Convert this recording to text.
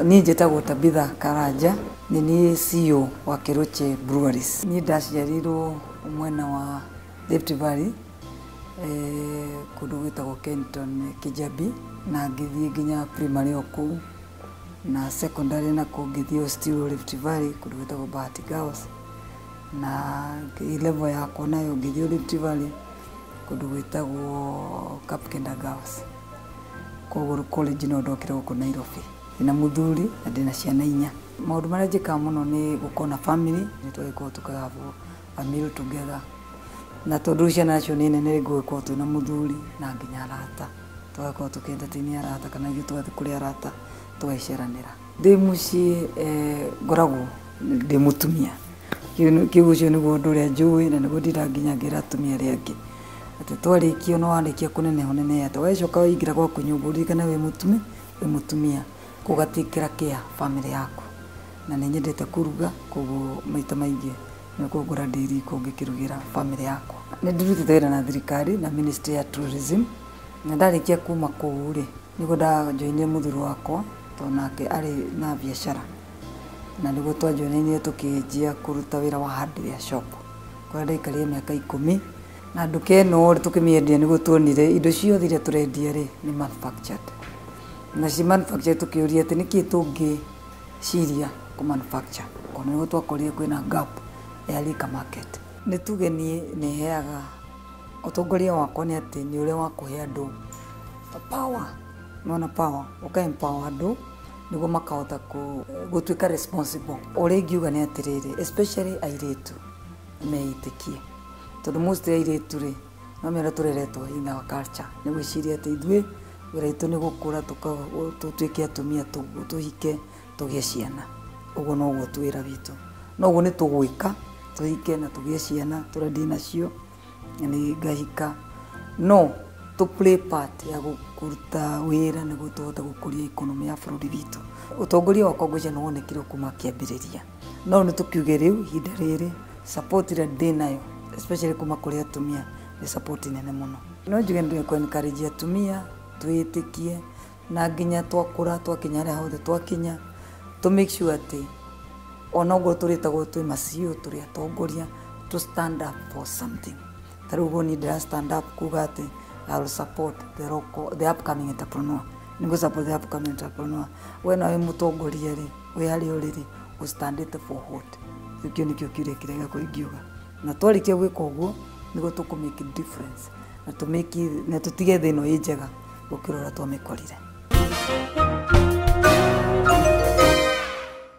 Ni njĩtagwo Tabitha Karanja, ni CEO wa Keroche Breweries. Ni ndaciarirwo mwena wa Rift Valley, kundu gwĩtagwo Kenton Kijabi, na ngĩthiĩ nginya primary oku na secondary na ngĩthiĩ still Rift Valley kundu gwĩtagwo Bahati Girls, na level yakwa nayo ngĩthiĩ Rift Valley kundu gwĩtagwo Kapkenda Girls. Koguo college no ndokire gũkũ Nairobi. Na muthuri na ndina ciana 4. Maundu maria njikaga muno ni gukona family, ni twagĩkorwo tukagabo a meal together. Na tondu ciana nacio ni nene ngũgĩkorwo twina muthuri na nginya arata. Twagĩkorwo tukentertain arata kana ithuĩ tũgathiĩ kũrĩ arata tũgaiceranĩra. Ndĩ mũciĩ ngoragwo ndĩ mũtumia. Kiugo ũcio nĩguo ũndũ ũrĩa njũĩ na nĩguo nginya atumia arĩa angĩ. Atĩ twarĩkio no warĩkia kũneneha ũnenehe atĩ wacoka waingĩra gwaku nyũmba ũririkane wĩ mũtumia kugatikira kia family yako. Na nĩ nyendete kuruga, koguo maita maingĩ nĩkuo ngora ndĩri ngĩkĩrugĩra family yako. Nĩ ndĩrutĩte wĩra na thirikari na Ministry ya Tourism. Na ndarĩkia kuma kũu rĩ, nĩguo ndajoinire mũthuri wakwa tondũ nake arĩ na biacara. Na nĩguo twajoinire tũkĩnjia kũruta wĩra wa hardware shop. Kwa ndaikarire mĩaka 10 na nduka ĩno tũkĩmĩendia nĩguo tuonire indo ciothe iria tũrendia rĩ nĩ manufactured. Na si manufacture tukiuria ati niki tungi ciria ku manufacture kono niguo twakorire kwina gap ya lika market. Ni tuge ni heaga utongoria wakwa ni ati ni ule wa kuhe andu power, no power uka empower andu niguo makahota gutuika responsible. Ore ngiuga ni atiriri, especially airetu meitikie tondu most airetu ri no mera tureretwo in our culture niguo ciria ati ithuĩ wĩra itu ni gukura tutuike atumia tuhike tugie ciana. Uguo no guo twira witu, no guo ni tugwika tuhike na tugie ciana turadi nacio ni ngahika no to play part ya gukuruta wira niguo tuhota gukuria economy ya bururi witu. Utongoria wakwa ngwĩciria nĩ wonekire kuma kĩambĩrĩria, no nĩ tukiuge rĩu hinda rĩrĩ support ĩrĩa ndĩ nayo especially kuma kũrĩ atumia ni support nene muno. No njuge ndio ku encourage atumia twĩtĩkie na nginya twakũra twakinya harĩa hothe twakinya to make sure ati ona ũguo tũrĩtagwo twĩ macio tũrĩ atongoria to stand up for something. Tarĩu ũguo ni ndĩra stand up kuga ati I will support the upcoming entrepreneur. Nĩguo support the upcoming entrepreneur. We na wĩ mũtongoria rĩ, wĩ harĩa ũrĩ rĩ, ũstandĩte for what? Gĩkĩo nĩkĩo kĩũria kĩrĩa gĩakorwo ingiuga. Na twarĩkia gwĩka ũguo nĩguo tũkũ-make difference na tũtige thĩ ĩno ĩ njega gũkĩra ũrĩa twamĩkorire.